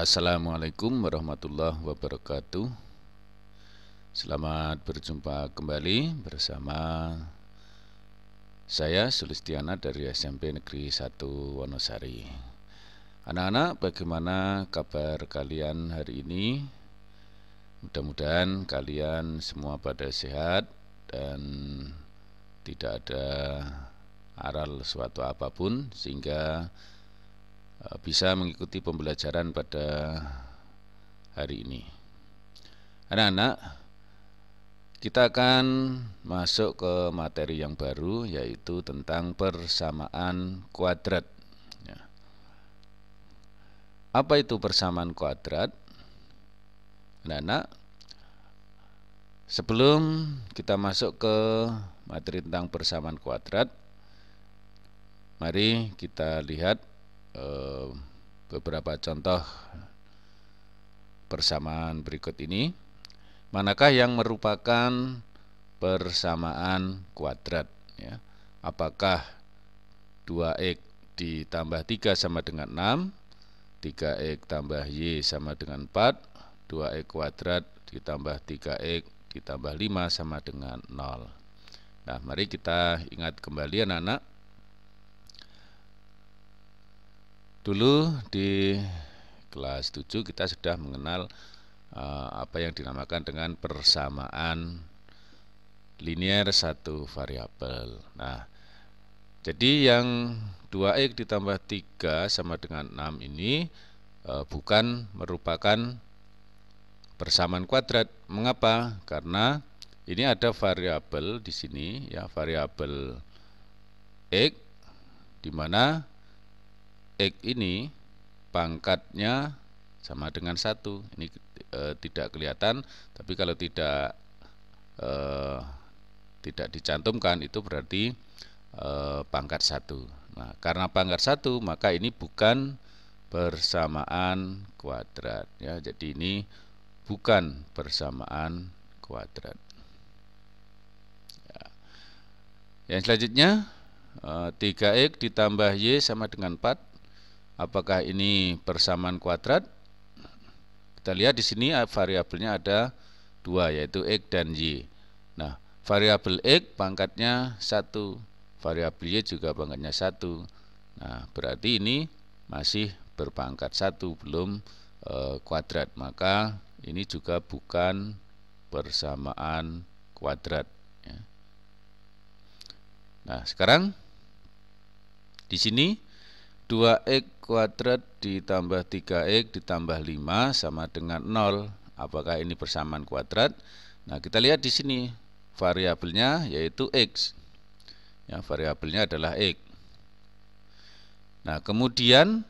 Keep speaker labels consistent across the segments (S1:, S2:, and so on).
S1: Assalamualaikum warahmatullahi wabarakatuh. Selamat berjumpa kembali bersama saya Sulistiana dari SMP Negeri 1 Wonosari. Anak-anak, bagaimana kabar kalian hari ini? Mudah-mudahan kalian semua pada sehat dan tidak ada aral suatu apapun sehingga bisa mengikuti pembelajaran pada hari ini. Anak-anak, kita akan masuk ke materi yang baru, yaitu tentang persamaan kuadrat. Apa itu persamaan kuadrat? Anak-anak, sebelum kita masuk ke materi tentang persamaan kuadrat, mari kita lihat beberapa contoh persamaan berikut ini. Manakah yang merupakan persamaan kuadrat? Apakah 2x ditambah 3 sama dengan 6, 3x tambah y sama dengan 4, 2x kuadrat ditambah 3x ditambah 5 sama dengan 0. Nah, mari kita ingat kembali anak-anak. Dulu di kelas 7 kita sudah mengenal apa yang dinamakan dengan persamaan linier satu variabel. Nah, jadi yang 2x ditambah 3 sama dengan 6 ini bukan merupakan persamaan kuadrat. Mengapa? Karena ini ada variabel di sini, ya, variabel x, di mana x ini pangkatnya sama dengan 1. Ini tidak kelihatan, tapi kalau tidak dicantumkan itu berarti pangkat 1. Nah, karena pangkat 1 maka ini bukan persamaan kuadrat, ya. Jadi ini bukan persamaan kuadrat. Ya. Yang selanjutnya 3x ditambah y sama dengan 4. Apakah ini persamaan kuadrat? Kita lihat di sini variabelnya ada 2, yaitu x dan y. Nah, variabel x pangkatnya 1, variabel y juga pangkatnya 1. Nah, berarti ini masih berpangkat 1, belum kuadrat. Maka ini juga bukan persamaan kuadrat, ya. Nah, sekarang di sini 2x kuadrat ditambah 3x ditambah 5 sama dengan 0. Apakah ini persamaan kuadrat? Nah, kita lihat di sini variabelnya yaitu x. Ya, variabelnya adalah x. Nah, kemudian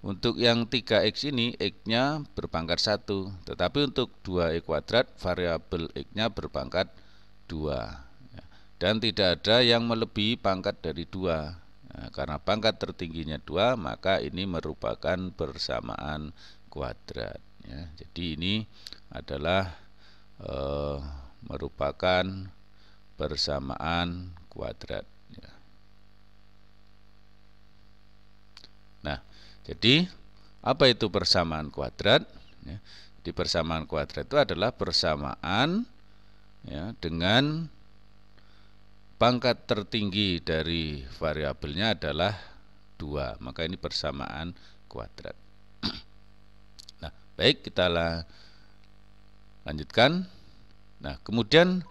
S1: untuk yang 3x ini x-nya berpangkat 1, tetapi untuk 2x kuadrat variabel x-nya berpangkat 2. Ya, dan tidak ada yang melebihi pangkat dari 2. Nah, karena pangkat tertingginya 2, maka ini merupakan persamaan kuadrat, ya. Jadi ini adalah merupakan persamaan kuadrat, ya. Nah, jadi apa itu persamaan kuadrat? Ya, di persamaan kuadrat itu adalah persamaan, ya, dengan pangkat tertinggi dari variabelnya adalah 2, maka ini persamaan kuadrat. Nah, baik, kita lanjutkan. Nah, kemudian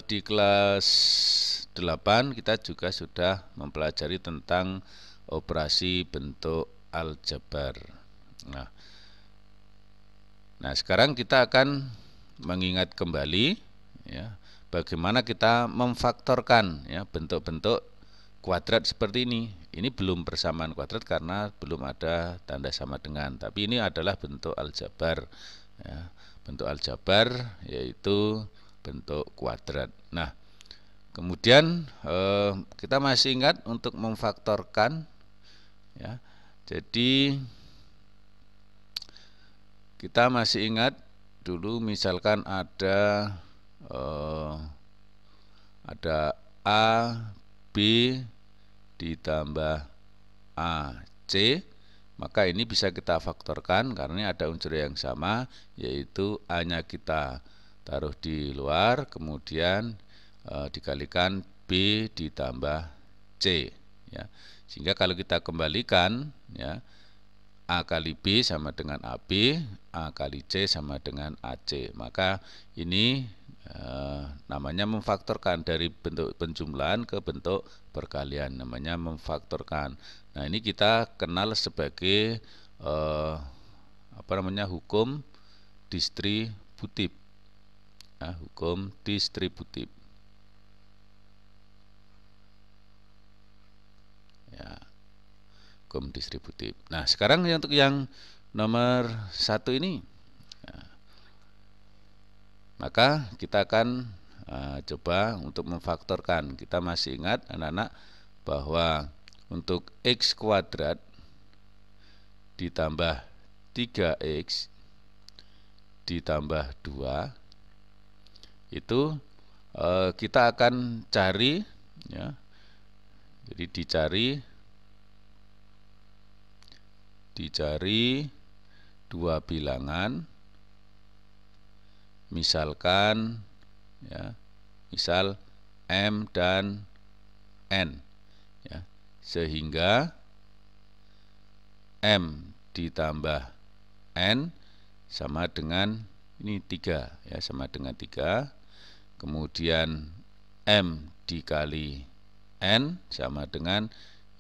S1: di kelas 8 kita juga sudah mempelajari tentang operasi bentuk aljabar. Nah, sekarang kita akan mengingat kembali, ya, bagaimana kita memfaktorkan, ya, bentuk-bentuk kuadrat seperti ini. Ini belum persamaan kuadrat karena belum ada tanda sama dengan, tapi ini adalah bentuk aljabar, ya. Bentuk aljabar yaitu bentuk kuadrat. Nah, kemudian kita masih ingat untuk memfaktorkan, ya. Jadi kita masih ingat dulu misalkan ada A, B ditambah AC maka ini bisa kita faktorkan karena ada unsur yang sama, yaitu A-nya kita taruh di luar, kemudian dikalikan B ditambah C, ya. Sehingga kalau kita kembalikan, ya, A kali B sama dengan AB, A kali C sama dengan AC. Maka ini namanya memfaktorkan dari bentuk penjumlahan ke bentuk perkalian, namanya memfaktorkan. Nah, ini kita kenal sebagai hukum distributif. Nah, hukum distributif. Ya, hukum distributif. Nah, sekarang untuk yang nomor 1 ini, maka kita akan coba untuk memfaktorkan. Kita masih ingat anak-anak bahwa untuk X kuadrat ditambah 3X ditambah 2 itu kita akan cari, ya. Jadi dicari dua bilangan, misalkan, ya, misal M dan N, ya, sehingga M ditambah N sama dengan ini 3, ya, sama dengan 3. Kemudian M dikali N sama dengan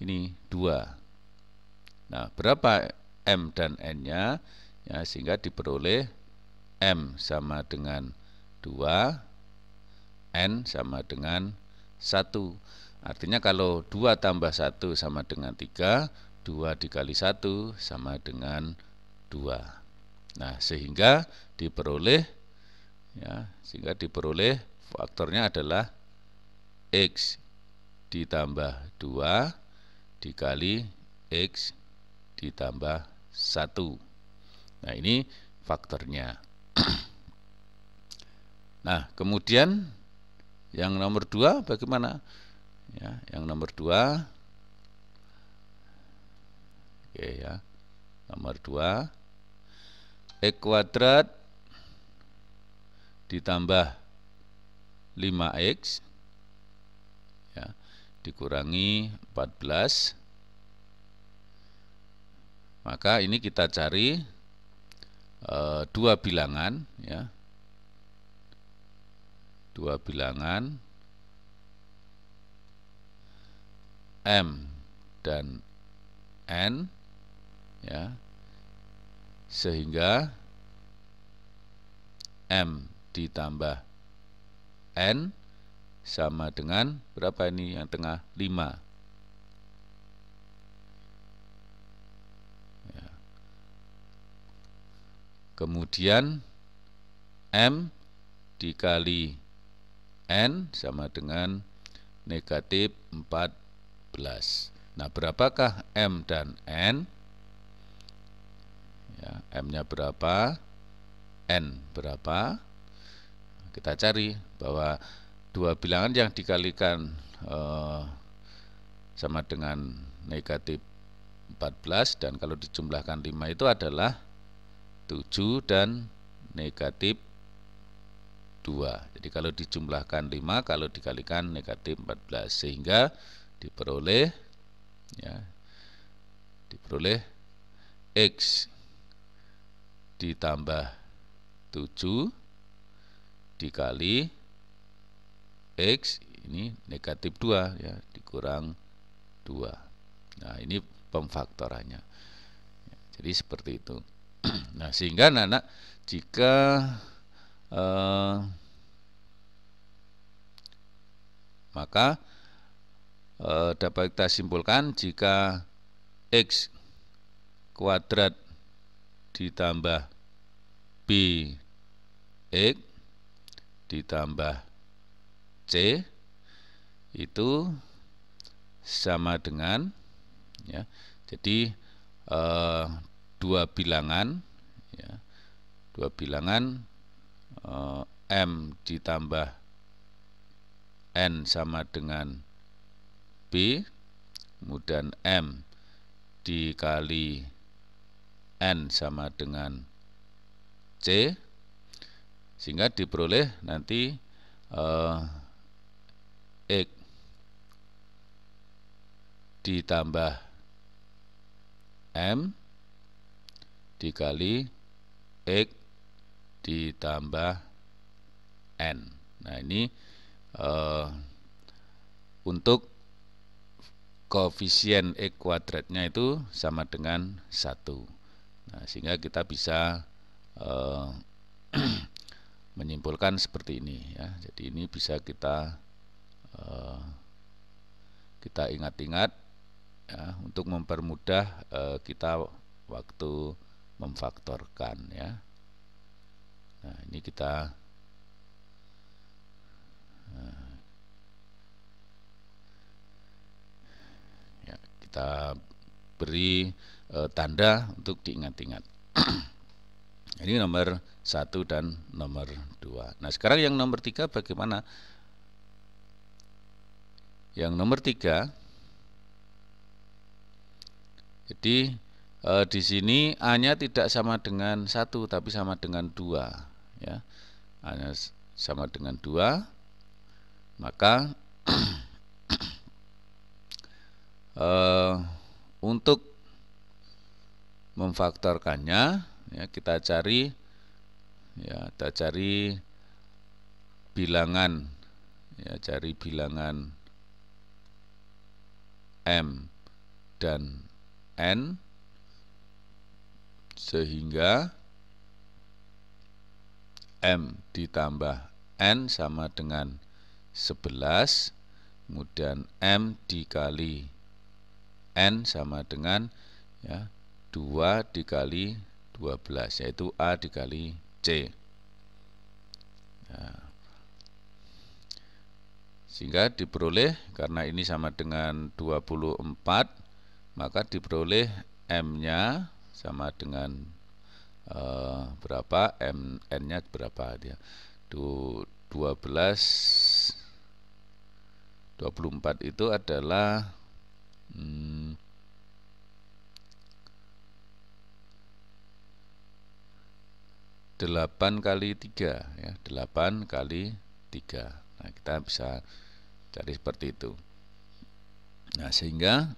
S1: ini 2. Nah, berapa M dan N-nya? Ya, sehingga diperoleh M sama dengan 2, N sama dengan 1. Artinya kalau 2 tambah 1 sama dengan 3, 2 dikali 1 sama dengan 2. Nah, sehingga diperoleh faktornya adalah X ditambah 2 dikali X ditambah 1. Nah, ini faktornya. Nah, kemudian yang nomor 2 bagaimana? Ya, yang nomor 2, oke, ya, nomor 2, X kuadrat ditambah 5X, ya, dikurangi 14. Maka ini kita cari dua bilangan, ya, dua bilangan M dan N, ya, sehingga M ditambah N sama dengan berapa ini yang tengah? 5. Ya. Kemudian M dikali N sama dengan negatif 14. Nah, berapakah M dan N? Ya, M-nya berapa? N berapa? Kita cari bahwa dua bilangan yang dikalikan sama dengan negatif 14, dan kalau dijumlahkan 5 itu adalah 7 dan negatif 2. Jadi kalau dijumlahkan 5, kalau dikalikan negatif 14, sehingga diperoleh, ya, X ditambah 7 dikali X ini negatif 2, ya, dikurang 2. Nah, ini pemfaktorannya. Ya, jadi seperti itu. Nah, sehingga anak-anak jika maka dapat kita simpulkan jika X kuadrat ditambah B X ditambah C itu sama dengan, ya, jadi dua bilangan, ya, dua bilangan M ditambah N sama dengan B, kemudian M dikali N sama dengan C, sehingga diperoleh nanti X ditambah M dikali X ditambah N. Nah, ini untuk koefisien X kuadratnya itu sama dengan 1. Nah, sehingga kita bisa menyimpulkan seperti ini ya. Jadi ini bisa kita ingat-ingat ya, untuk mempermudah kita waktu memfaktorkan ya. Nah, ini kita beri tanda untuk diingat-ingat. Ini nomor 1 dan nomor 2. Nah, sekarang yang nomor 3 bagaimana? Yang nomor 3, jadi di sini A-nya tidak sama dengan 1 tapi sama dengan 2 ya. A-nya sama dengan 2, maka untuk memfaktorkannya ya, kita cari bilangan ya, cari bilangan M dan N, sehingga M ditambah N sama dengan 11, kemudian M dikali N sama dengan ya 2 dikali 12, yaitu A dikali C. Nah, sehingga diperoleh, karena ini sama dengan 24, maka diperoleh M-nya sama dengan berapa? N-nya berapa dia? 24 itu adalah 8 kali 3 ya, 8 kali 3. Nah, kita bisa cari seperti itu. Nah, sehingga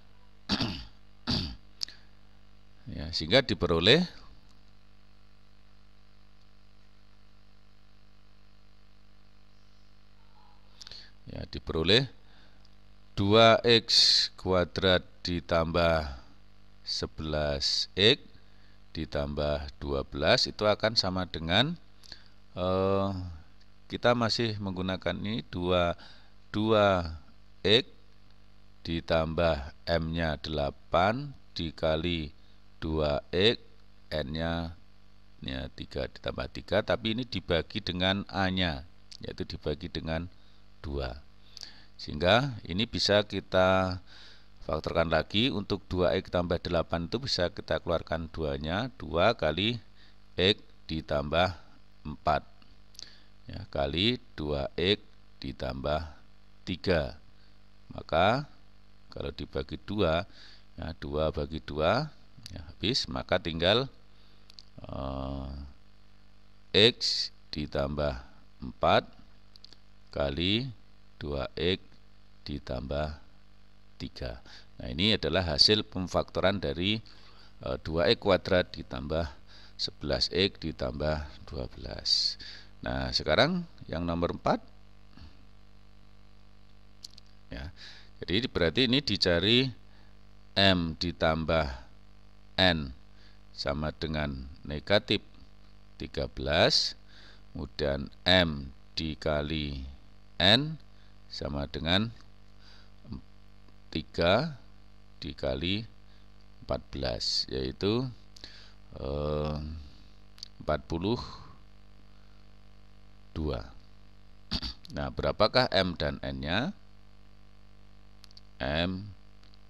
S1: ya, sehingga diperoleh ya, 2x kuadrat ditambah 11x ditambah 12 itu akan sama dengan kita masih menggunakan ini 2x ditambah M-nya 8 dikali 2x, N-nya 3 ditambah 3, tapi ini dibagi dengan A-nya, yaitu dibagi dengan 2. Sehingga ini bisa kita faktorkan lagi. Untuk 2x tambah 8 itu bisa kita keluarkan 2-nya, 2 kali x ditambah 4 ya, kali 2x ditambah 3. Maka kalau dibagi 2 ya, 2 bagi 2 ya, habis, maka tinggal x ditambah 4 kali 2x ditambah 3. Nah, ini adalah hasil pemfaktoran dari 2x kuadrat ditambah 11x ditambah 12. Nah, sekarang yang nomor 4 ya. Jadi berarti ini dicari M ditambah N sama dengan negatif 13, kemudian M dikali N sama dengan 3 dikali 14, yaitu 42. Nah, berapakah M dan N-nya? M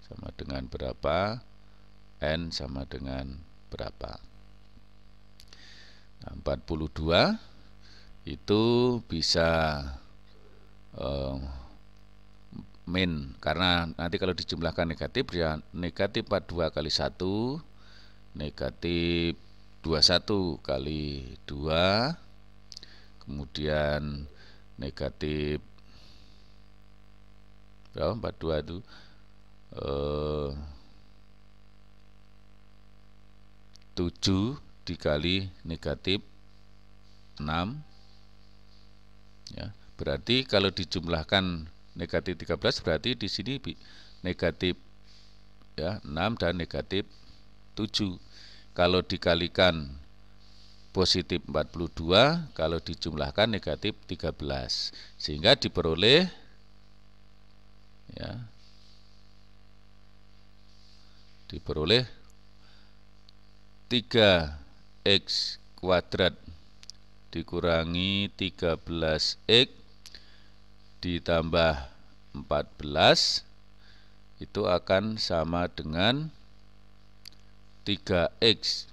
S1: sama dengan berapa? N sama dengan berapa? Nah, 42 itu bisa min, karena nanti kalau dijumlahkan negatif ya negatif 42 kali 1 negatif 21 kali 2, kemudian negatif berapa? 42 itu 7 dikali negatif 6 ya. Berarti kalau dijumlahkan negatif 13 berarti di sini negatif ya 6 dan negatif 7. Kalau dikalikan positif 42, kalau dijumlahkan negatif 13. Sehingga diperoleh ya 3x kuadrat dikurangi 13x ditambah 14 itu akan sama dengan 3x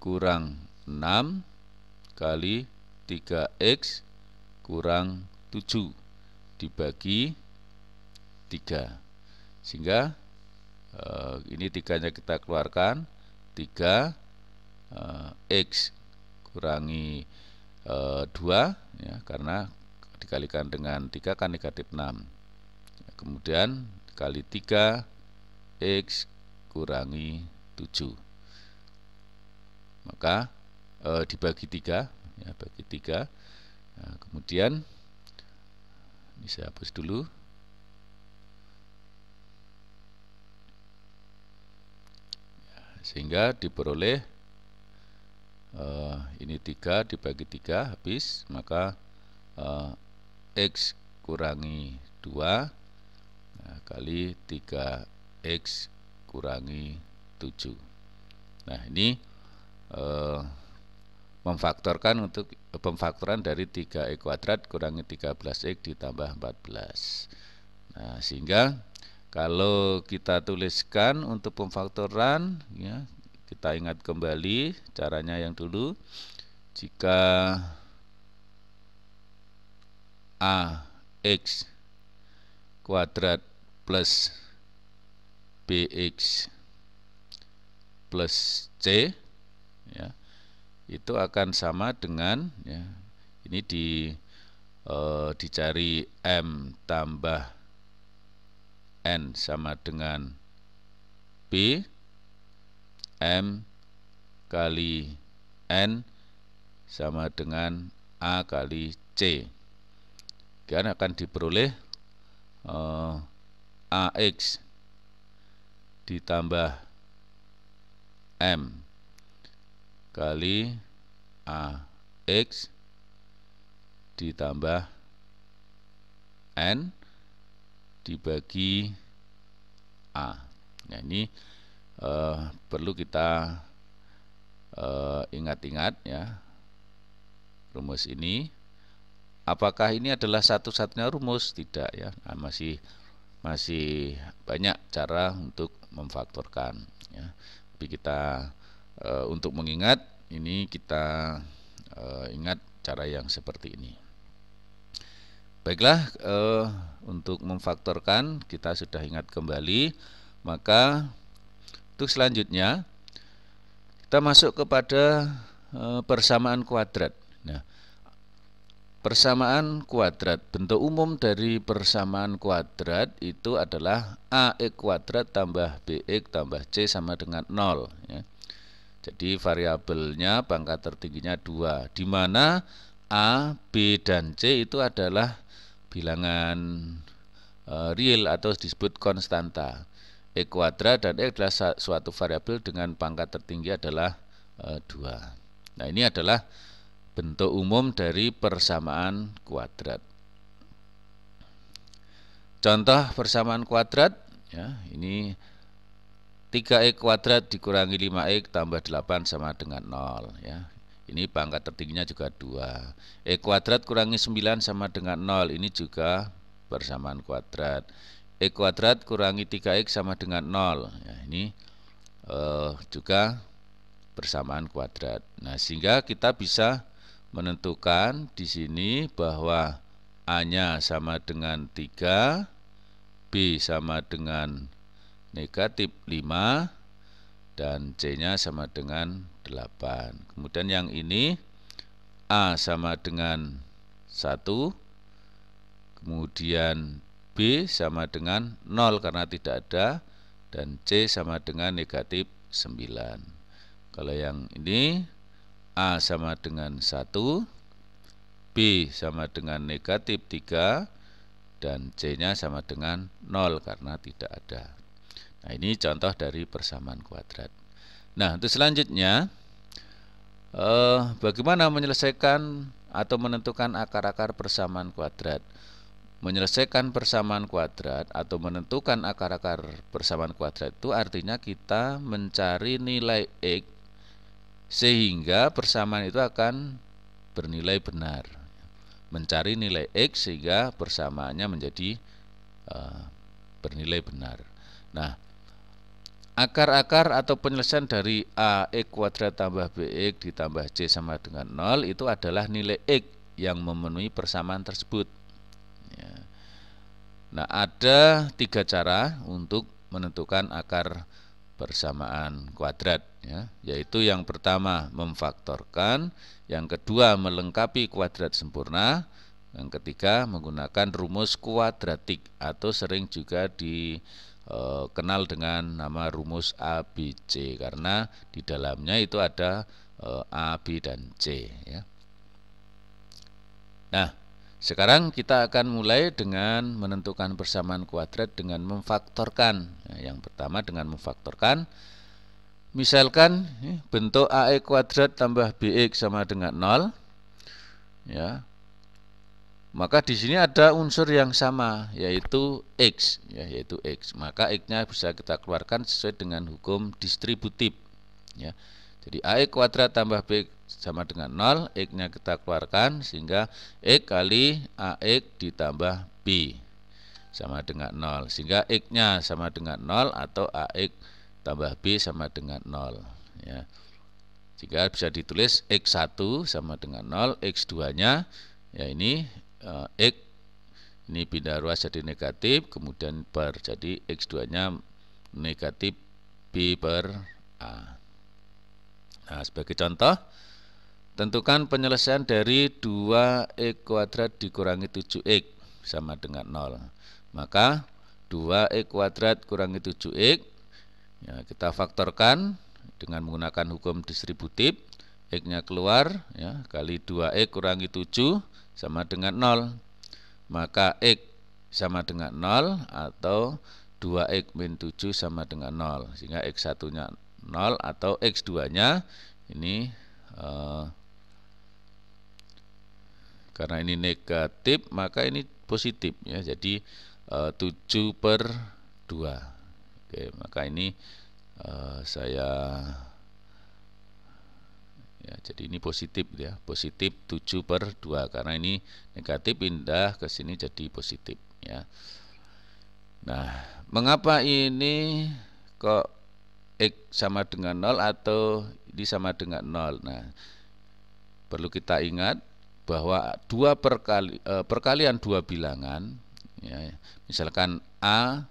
S1: kurang 6 kali 3x kurang 7 dibagi 3. Sehingga ini 3-nya kita keluarkan, 3x kurangi 2 ya, karena dikalikan dengan 3 kan negatif 6. Kemudian kali 3x kurangi 7. Maka dibagi 3 ya, bagi 3. Nah, kemudian ini saya hapus dulu. Sehingga diperoleh ini 3 dibagi 3 habis, maka x kurangi 2 kali 3x kurangi 7. Nah ini memfaktorkan untuk pemfaktoran dari 3x kuadrat kurangi 13x ditambah 14. Nah sehingga kalau kita tuliskan untuk pemfaktoran ya, kita ingat kembali caranya yang dulu. Jika ax kuadrat plus bx plus c ya, itu akan sama dengan ya, ini dicari m tambah n sama dengan b, m kali n sama dengan a kali c. Dan akan diperoleh ax ditambah m kali ax ditambah n dibagi a. Nah ini perlu kita ingat-ingat ya rumus ini. Apakah ini adalah satu-satunya rumus? Tidak ya. Nah, masih banyak cara untuk memfaktorkan ya. Tapi kita untuk mengingat ini kita ingat cara yang seperti ini. Baiklah, untuk memfaktorkan kita sudah ingat kembali. Maka untuk selanjutnya kita masuk kepada persamaan kuadrat. Nah, persamaan kuadrat, bentuk umum dari persamaan kuadrat itu adalah ax kuadrat tambah bx tambah c sama dengan 0 ya. Jadi variabelnya pangkat tertingginya 2, di mana a, b, dan c itu adalah bilangan real atau disebut konstanta. X kuadrat dan x adalah suatu variabel dengan pangkat tertinggi adalah 2. Nah ini adalah bentuk umum dari persamaan kuadrat. Contoh persamaan kuadrat ya, ini 3x kuadrat dikurangi 5x tambah 8 sama dengan 0 ya. Ini pangkat tertingginya juga 2. X kuadrat kurangi 9 sama dengan 0. Ini juga persamaan kuadrat. X kuadrat kurangi 3x sama dengan 0 ya, ini juga persamaan kuadrat. Nah sehingga kita bisa menentukan di sini bahwa A-nya sama dengan 3, B sama dengan negatif 5, dan C-nya sama dengan 8. Kemudian yang ini A sama dengan 1, kemudian B sama dengan 0 karena tidak ada, dan C sama dengan negatif 9. Kalau yang ini A sama dengan 1, B sama dengan negatif 3, dan C-nya sama dengan 0 karena tidak ada. Nah, ini contoh dari persamaan kuadrat. Nah, untuk selanjutnya, bagaimana menyelesaikan atau menentukan akar-akar persamaan kuadrat? Menyelesaikan persamaan kuadrat atau menentukan akar-akar persamaan kuadrat itu artinya kita mencari nilai X sehingga persamaan itu akan bernilai benar. Mencari nilai X sehingga persamaannya menjadi bernilai benar. Nah, akar-akar atau penyelesaian dari AX kuadrat tambah BX ditambah C sama dengan 0 itu adalah nilai X yang memenuhi persamaan tersebut. Ya. Nah, ada 3 cara untuk menentukan akar persamaan kuadrat, ya, yaitu yang pertama memfaktorkan, yang kedua melengkapi kuadrat sempurna, yang ketiga menggunakan rumus kuadratik atau sering juga dikenal dengan nama rumus ABC karena di dalamnya itu ada A, B, dan C, ya. Nah, sekarang kita akan mulai dengan menentukan persamaan kuadrat dengan memfaktorkan. Yang pertama dengan memfaktorkan. Misalkan bentuk AX kuadrat tambah BX sama dengan 0. Ya. Maka di sini ada unsur yang sama yaitu X, ya, yaitu X. Maka X-nya bisa kita keluarkan sesuai dengan hukum distributif, ya. Jadi AX kuadrat tambah BX sama dengan 0, X-nya kita keluarkan sehingga X kali AX ditambah B sama dengan 0. Sehingga X-nya sama dengan 0 atau AX tambah B sama dengan 0. Ya. Jika bisa ditulis X1 sama dengan 0, X2-nya ya ini X ini pindah ruas jadi negatif, kemudian per, jadi X2-nya negatif B per A. Nah, sebagai contoh, tentukan penyelesaian dari 2X kuadrat dikurangi 7X sama dengan 0. Maka 2X kuadrat kurangi 7X, ya, kita faktorkan dengan menggunakan hukum distributif. X-nya keluar, ya, kali 2X kurangi 7 sama dengan 0. Maka X sama dengan 0 atau 2X min 7 sama dengan 0. Sehingga X1-nya 0 atau X2-nya ini karena ini negatif maka ini positif, ya. Jadi 7 per 2. Oke, maka ini ya, jadi ini positif, ya, positif 7 per 2 karena ini negatif pindah ke sini jadi positif, ya. Nah, mengapa ini kok X sama dengan 0 atau ini sama dengan 0? Nah, perlu kita ingat bahwa perkalian dua bilangan, ya, misalkan A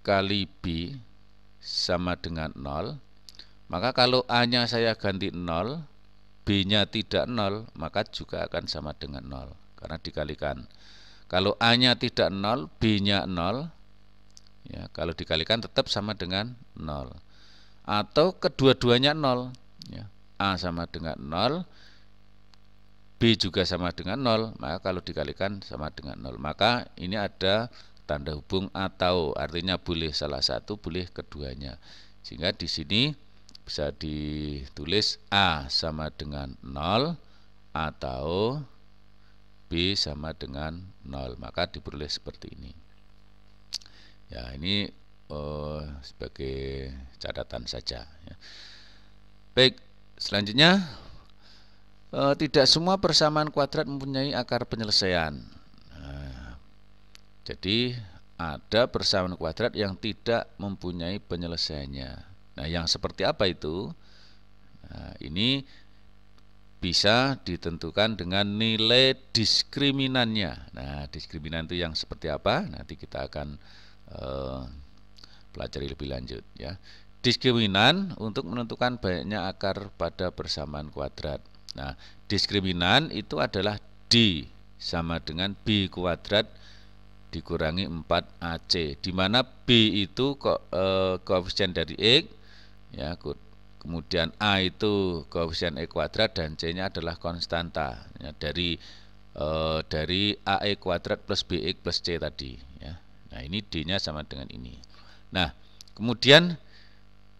S1: kali B sama dengan 0, maka kalau A-nya saya ganti 0, B-nya tidak 0, maka juga akan sama dengan 0 karena dikalikan. Kalau A-nya tidak 0, B-nya 0, ya, kalau dikalikan tetap sama dengan 0. Atau kedua-duanya 0, ya. A sama dengan 0, B juga sama dengan 0, maka kalau dikalikan sama dengan 0. Maka ini ada tanda hubung atau, artinya boleh salah satu, boleh keduanya. Sehingga di sini bisa ditulis A sama dengan 0 atau B sama dengan 0. Maka diperoleh seperti ini. Ya, ini sebagai catatan saja, ya. Baik, selanjutnya tidak semua persamaan kuadrat mempunyai akar penyelesaian. Nah, jadi ada persamaan kuadrat yang tidak mempunyai penyelesaiannya. Nah, yang seperti apa itu? Nah, ini bisa ditentukan dengan nilai diskriminannya. Nah, diskriminan itu yang seperti apa? Nanti kita akan pelajari lebih lanjut, ya. diskriminan untuk menentukan banyaknya akar pada persamaan kuadrat. Nah, diskriminan itu adalah D sama dengan B kuadrat dikurangi 4AC, di mana B itu koefisien dari X, ya, kemudian A itu koefisien E kuadrat dan C-nya adalah konstanta, ya, dari AE kuadrat plus BX plus C tadi, ya. Nah, ini D-nya sama dengan ini. Nah, kemudian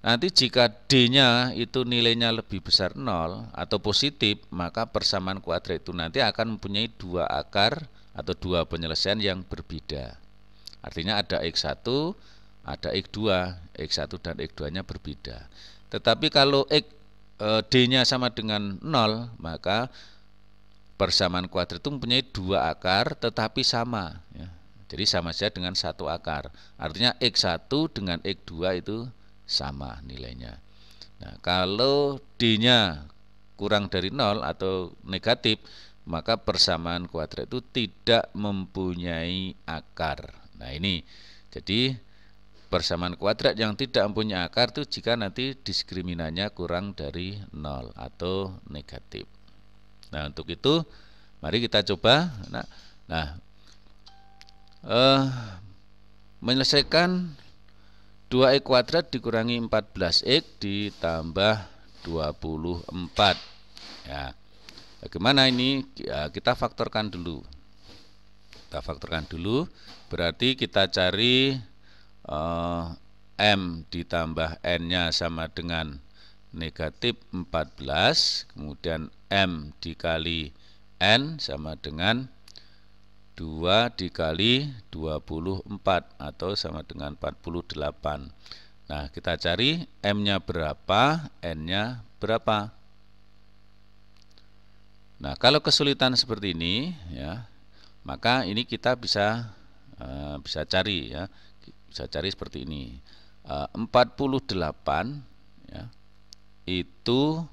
S1: nanti jika D-nya itu nilainya lebih besar 0 atau positif, maka persamaan kuadrat itu nanti akan mempunyai dua akar atau dua penyelesaian yang berbeda. Artinya ada X1, ada X2, X1 dan X2-nya berbeda. Tetapi kalau D-nya sama dengan 0, maka persamaan kuadrat itu mempunyai dua akar tetapi sama, ya. Jadi sama saja dengan satu akar. Artinya X1 dengan X2 itu sama nilainya. Nah, kalau D-nya kurang dari 0 atau negatif, maka persamaan kuadrat itu tidak mempunyai akar. Nah, ini jadi persamaan kuadrat yang tidak mempunyai akar itu jika nanti diskriminannya kurang dari 0 atau negatif. Nah, untuk itu mari kita coba. Menyelesaikan 2x kuadrat dikurangi 14x ditambah 24. Ya, bagaimana ini? Ya, kita faktorkan dulu. Berarti kita cari M ditambah N-nya sama dengan negatif 14. Kemudian M dikali N sama dengan 2 dikali 24 atau sama dengan 48. Nah, kita cari M-nya berapa, N-nya berapa. Nah, kalau kesulitan seperti ini, ya, maka ini kita bisa cari, ya, bisa cari seperti ini. 48, ya, itu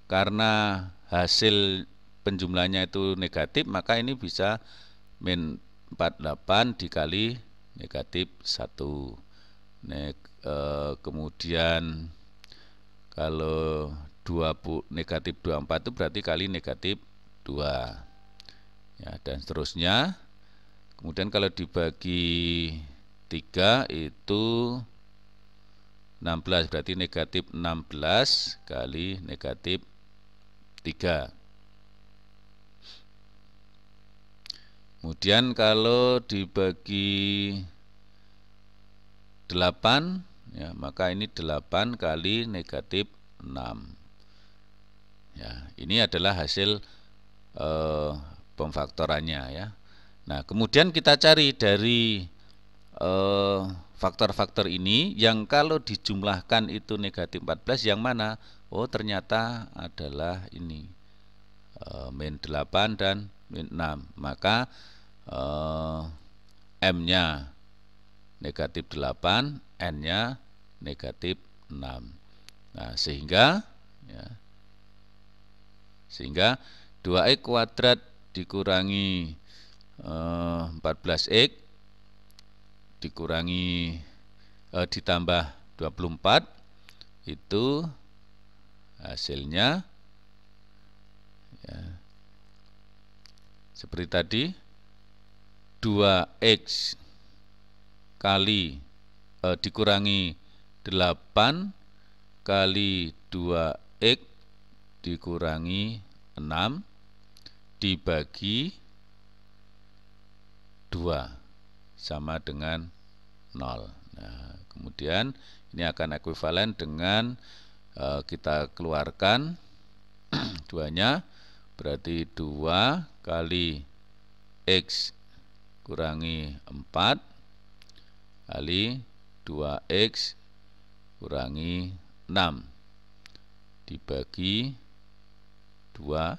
S1: karena hasil penjumlahnya itu negatif, maka ini bisa min 48 dikali negatif 1. Kemudian kalau negatif 24 itu berarti kali negatif 2, ya, dan seterusnya. Kemudian kalau dibagi 3 itu 16, berarti negatif 16 kali negatif 3. Kemudian kalau dibagi 8, ya, maka ini 8 kali negatif 6. Ya, ini adalah hasil pemfaktorannya, ya. Nah, kemudian kita cari dari faktor-faktor ini yang kalau dijumlahkan itu negatif 14 yang mana? Oh, ternyata adalah ini min 8 dan min 6. Maka M-nya negatif 8, N-nya negatif 6. Nah, sehingga 2x kuadrat dikurangi 14x dikurangi ditambah 24 itu hasilnya, ya, seperti tadi, 2x kali dikurangi 8 kali 2x dikurangi 6 dibagi 2 sama dengan 0. Nah, kemudian ini akan ekuivalen dengan kita keluarkan duanya, berarti 2 kali X kurangi 4 kali 2X kurangi 6 dibagi 2,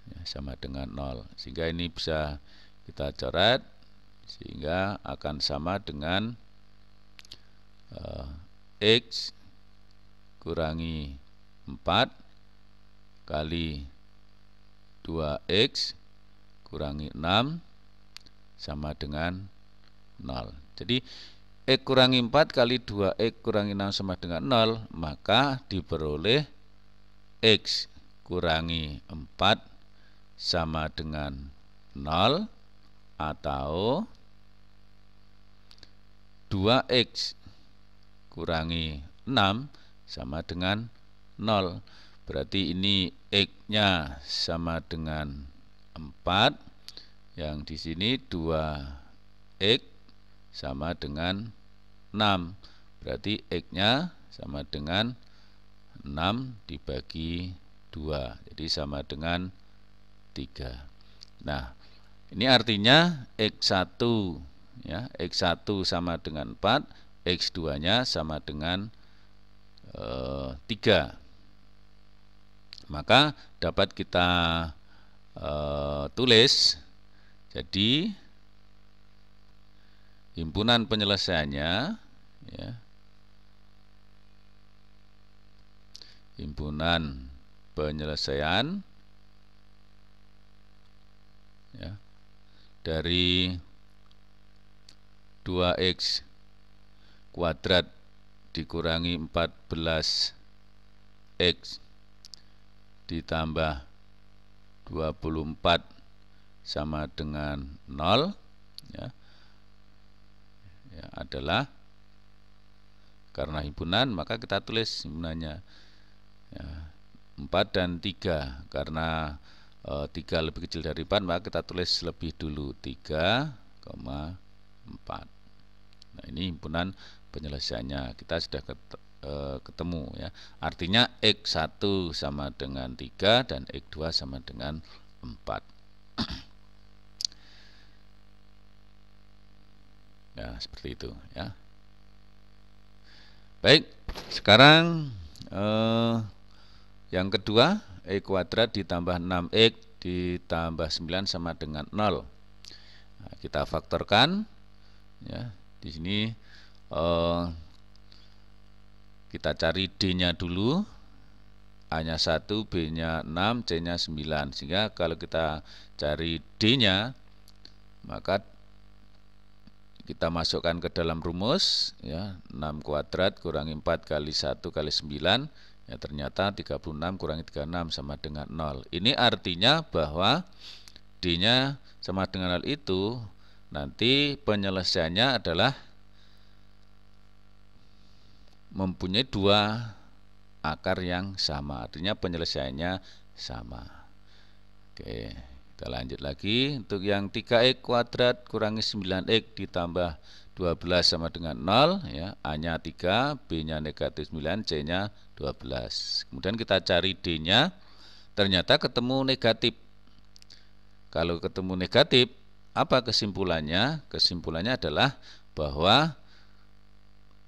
S1: ya, sama dengan 0. Sehingga ini bisa kita coret, sehingga akan sama dengan X kurangi 4 kali 2X kurangi 6 sama dengan 0. Jadi X kurangi 4 kali 2X kurangi 6 sama dengan 0, maka diperoleh X kurangi 4 sama dengan 0 atau 2X kurangi 6 sama dengan 0. Berarti ini X-nya sama dengan 4, yang di sini 2X sama dengan 6. Berarti X-nya sama dengan 6 dibagi 2. Jadi sama dengan 3. Nah, ini artinya X1 ya, X1 sama dengan 4, X2-nya sama dengan 3. Maka dapat kita tulis, jadi himpunan penyelesaiannya ya, himpunan penyelesaian ya, dari 2X kuadrat dikurangi 14X ditambah 24 sama dengan 0 ya, adalah, karena himpunan maka kita tulis himpunannya ya, 4 dan 3, karena 3 lebih kecil dari 4 maka kita tulis lebih dulu 3,4. Nah, ini himpunan penyelesaiannya kita sudah ketemu ya. Artinya X1 sama dengan 3 dan X2 sama dengan 4. Ya, seperti itu ya. Baik, sekarang yang kedua, X kuadrat ditambah 6X ditambah 9 sama dengan 0. Nah, kita faktorkan ya. Di sini kita cari D-nya dulu. A-nya 1, B-nya 6, C-nya 9. Sehingga kalau kita cari D-nya, maka kita masukkan ke dalam rumus ya, 6 kuadrat kurangi 4 kali 1 kali 9 ya, ternyata 36 kurangi 36 sama dengan 0. Ini artinya bahwa D-nya sama dengan 0 itu nanti penyelesaiannya adalah mempunyai 2 akar yang sama, artinya penyelesaiannya sama. Oke, kita lanjut lagi. Untuk yang 3X kuadrat kurangi 9X ditambah 12 sama dengan 0 ya, A-nya 3, B-nya negatif 9, C-nya 12. Kemudian kita cari D-nya, ternyata ketemu negatif. Kalau ketemu negatif, apa kesimpulannya? Kesimpulannya adalah bahwa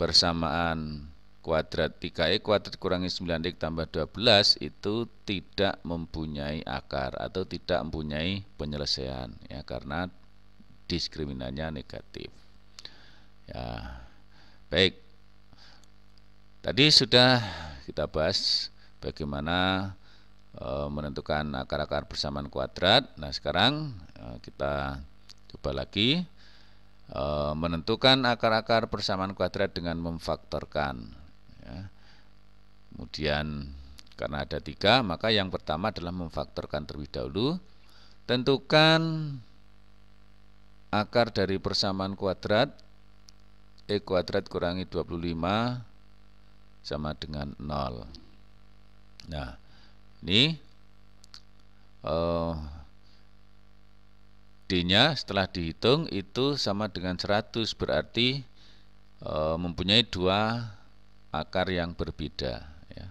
S1: persamaan kuadrat 3X kuadrat kurangi 9X tambah 12 itu tidak mempunyai akar atau tidak mempunyai penyelesaian ya, karena diskriminannya negatif. Ya. Baik. Tadi sudah kita bahas bagaimana menentukan akar-akar persamaan kuadrat. Nah, sekarang kita coba lagi menentukan akar-akar persamaan kuadrat dengan memfaktorkan ya. Kemudian karena ada 3, maka yang pertama adalah memfaktorkan terlebih dahulu. Tentukan akar dari persamaan kuadrat X kuadrat kurangi 25 sama dengan 0. Nah, ini D-nya setelah dihitung itu sama dengan 100, berarti mempunyai 2 akar yang berbeda ya.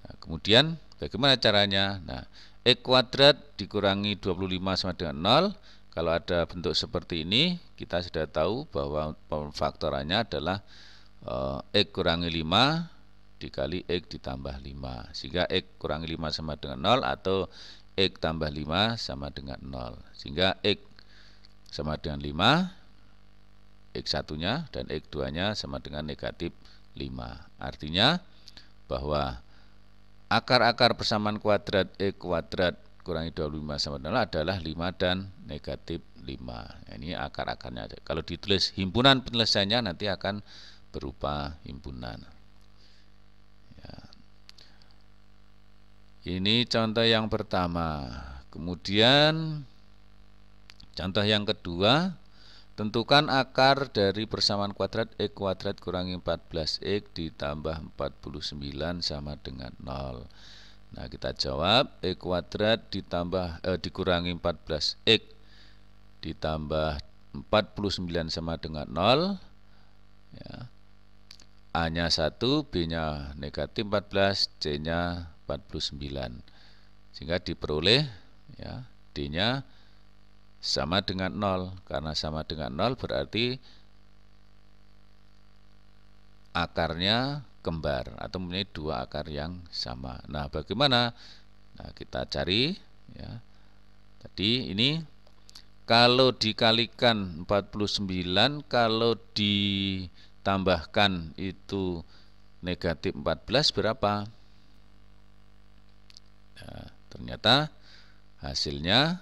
S1: Nah, kemudian bagaimana caranya? Nah, X kuadrat dikurangi 25 sama dengan 0. Kalau ada bentuk seperti ini, kita sudah tahu bahwa pemfaktorannya adalah X kurangi 5 dikali X ditambah 5. Sehingga X kurangi 5 sama dengan 0 atau X tambah 5 sama dengan 0. Sehingga X sama dengan 5, X1-nya dan X2-nya sama dengan negatif 5. Artinya bahwa akar-akar persamaan kuadrat X kuadrat kurangi 25 sama dengan 0 adalah 5 dan negatif 5. Ini akar-akarnya. Kalau ditulis himpunan penyelesaiannya nanti akan berupa himpunan. Ya. Ini contoh yang pertama. Kemudian contoh yang kedua, tentukan akar dari persamaan kuadrat X kuadrat kurangi 14X ditambah 49 sama dengan 0. Nah, kita jawab X kuadrat dikurangi 14X ditambah 49 sama dengan 0. Ya. A-nya 1, B-nya negatif 14, C-nya 49. Sehingga diperoleh ya, D-nya sama dengan 0. Karena sama dengan 0 berarti akarnya kembar atau mempunyai dua akar yang sama. Nah, bagaimana? Nah, kita cari ya. Tadi ini kalau dikalikan 49, kalau ditambahkan itu negatif 14 berapa? Nah, ternyata hasilnya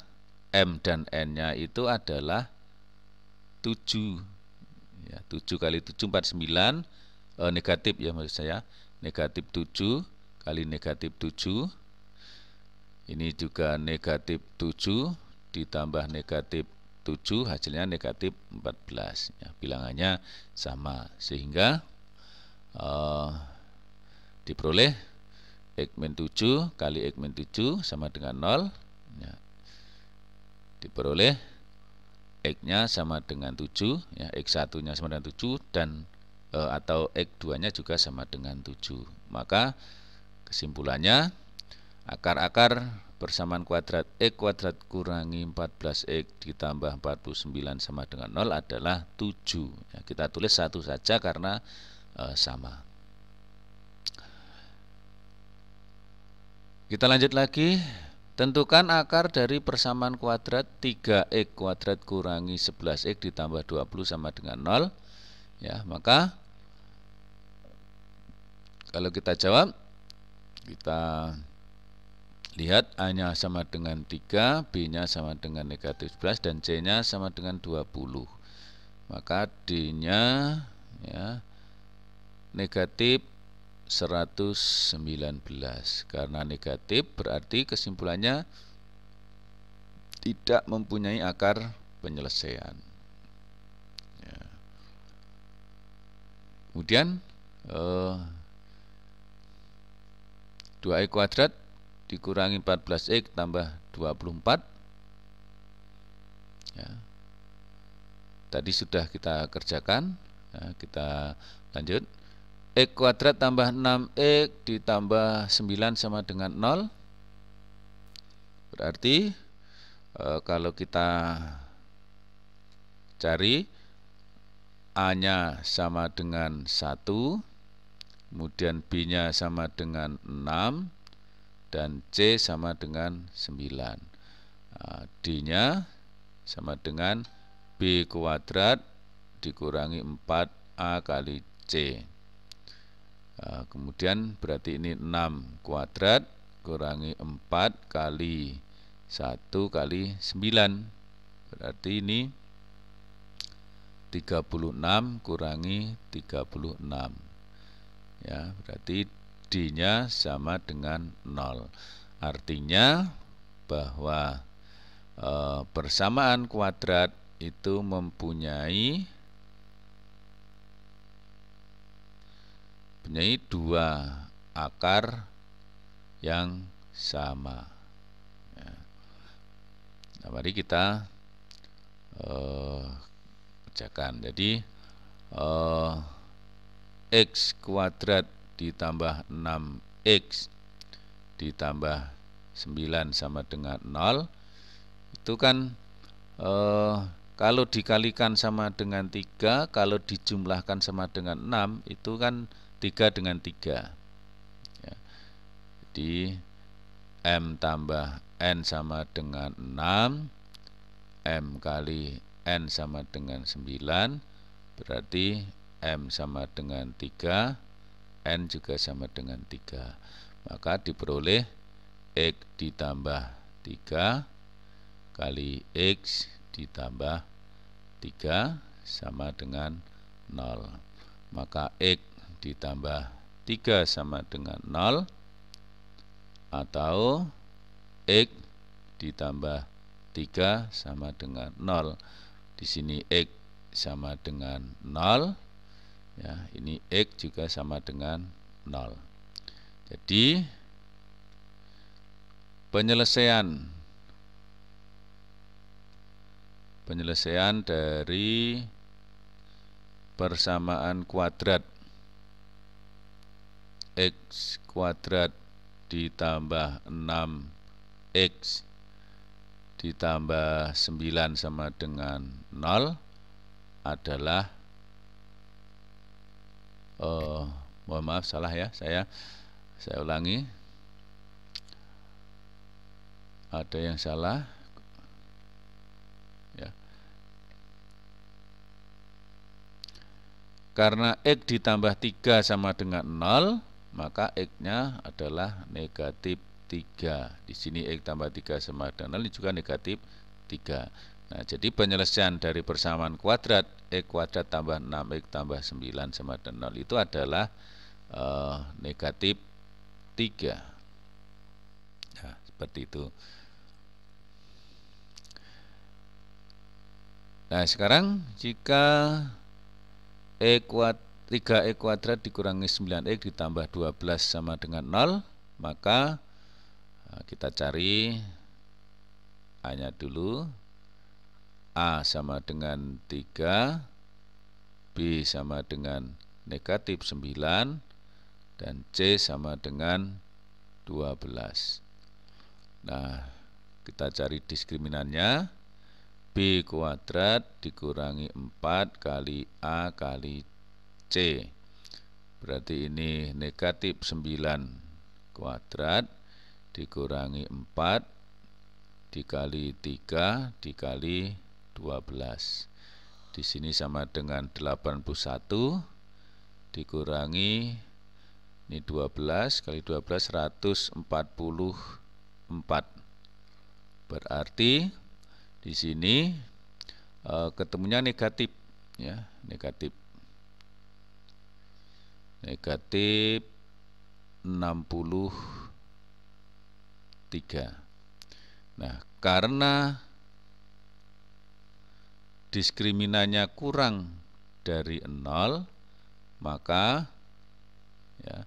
S1: M dan N-nya itu adalah 7. Ya, 7 kali 7 49, negatif ya maksud saya. Negatif 7 kali negatif 7. Ini juga negatif 7 ditambah negatif 7, hasilnya negatif 14. Ya, bilangannya sama, sehingga diperoleh X min 7 kali X min 7 sama dengan 0. Ya, diperoleh X-nya sama dengan 7, ya, X1-nya sama dengan 7, dan atau X2-nya juga sama dengan 7. Maka kesimpulannya, akar-akar persamaan kuadrat X kuadrat kurangi 14X ditambah 49 sama dengan 0 adalah 7. Ya, kita tulis satu saja karena sama. Kita lanjut lagi. Tentukan akar dari persamaan kuadrat 3X kuadrat kurangi 11X ditambah 20 sama dengan 0. Ya, maka kalau kita jawab, kita lihat A-nya sama dengan 3, B-nya sama dengan negatif 11, dan C-nya sama dengan 20. Maka D-nya ya, negatif 119. Karena negatif berarti kesimpulannya tidak mempunyai akar penyelesaian. Ya. Kemudian 2X kuadrat dikurangi 14X tambah 24. Ya. Tadi sudah kita kerjakan. Ya, kita lanjut. X kuadrat tambah 6X ditambah 9 sama dengan 0. Berarti kalau kita cari A-nya sama dengan 1, kemudian B-nya sama dengan 6, dan C sama dengan 9. D-nya sama dengan B kuadrat dikurangi 4A kali C. Kemudian berarti ini 6 kuadrat kurangi 4 kali 1 kali 9. Berarti ini 36 kurangi 36. Ya, berarti D-nya sama dengan 0. Artinya bahwa persamaan kuadrat itu mempunyai dua akar yang sama. Ya. Nah, mari kita kerjakan. Jadi X kuadrat ditambah 6X ditambah 9 sama dengan 0. Itu kan kalau dikalikan sama dengan 3, kalau dijumlahkan sama dengan 6, itu kan 3 dengan 3. Ya. Jadi M tambah N sama dengan 6, M kali N sama dengan 9, berarti M sama dengan 3, N juga sama dengan 3. Maka diperoleh X ditambah 3 kali X ditambah 3 sama dengan 0. Maka X ditambah 3 sama dengan 0, atau X ditambah 3 sama dengan 0. Di sini X sama dengan 0, ya, ini X juga sama dengan 0. Jadi penyelesaian dari persamaan kuadrat X kuadrat ditambah 6X ditambah 9 sama dengan 0 adalah, mohon maaf salah ya, saya ulangi, ada yang salah ya. Karena X ditambah 3 sama dengan 0, maka X-nya adalah negatif 3. Di sini X tambah 3 sama dengan 0, ini juga negatif 3. Nah, jadi penyelesaian dari persamaan kuadrat X kuadrat tambah 6X tambah 9 sama dengan 0 itu adalah negatif 3. Nah, seperti itu. Nah, sekarang jika 3X kuadrat dikurangi 9X ditambah 12 sama dengan 0, maka kita cari A-nya dulu. A sama dengan 3, B sama dengan negatif 9, dan C sama dengan 12. Nah, kita cari diskriminannya. B kuadrat dikurangi 4 kali A kali C. Berarti ini negatif 9 kuadrat dikurangi 4 dikali 3 dikali 12. Di sini sama dengan 81 dikurangi ini 12 kali 12 144. Berarti di sini ketemunya negatif ya, negatif 63. Nah, karena diskriminannya kurang dari 0, maka ya,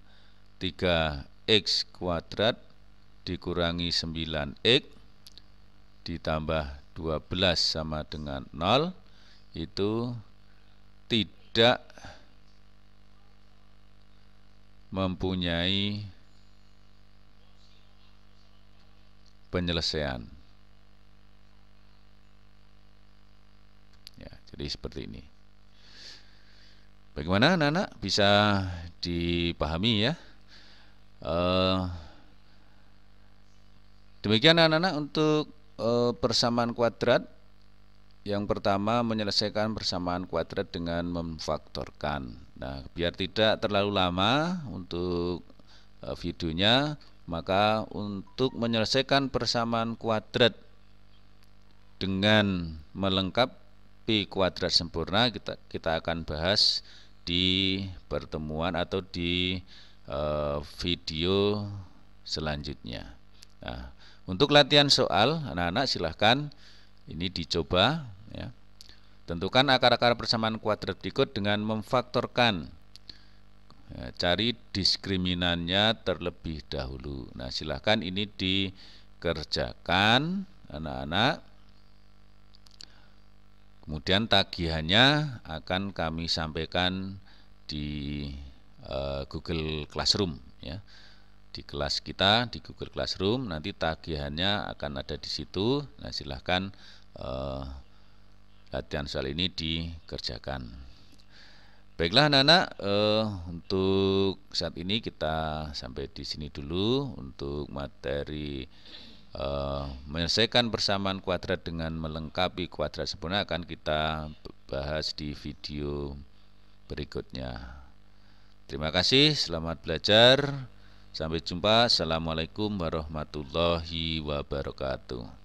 S1: 3X kuadrat dikurangi 9X ditambah 12 sama dengan 0 itu tidak mempunyai penyelesaian. Ya, jadi seperti ini. Bagaimana anak-anak, bisa dipahami ya? Demikian anak-anak untuk persamaan kuadrat. Yang pertama, menyelesaikan persamaan kuadrat dengan memfaktorkan. Nah, biar tidak terlalu lama untuk videonya, maka untuk menyelesaikan persamaan kuadrat dengan melengkapi kuadrat sempurna, kita akan bahas di pertemuan atau di video selanjutnya. Nah, untuk latihan soal, anak-anak silahkan ini dicoba ya. Tentukan akar-akar persamaan kuadrat berikut dengan memfaktorkan. Ya, cari diskriminannya terlebih dahulu. Nah, silahkan ini dikerjakan anak-anak. Kemudian tagihannya akan kami sampaikan di Google Classroom ya. Di kelas kita di Google Classroom nanti tagihannya akan ada di situ. Nah, silahkan latihan soal ini dikerjakan. Baiklah anak-anak, untuk saat ini kita sampai di sini dulu untuk materi menyelesaikan persamaan kuadrat dengan melengkapi kuadrat sempurna akan kita bahas di video berikutnya. Terima kasih, selamat belajar. Sampai jumpa. Assalamualaikum warahmatullahi wabarakatuh.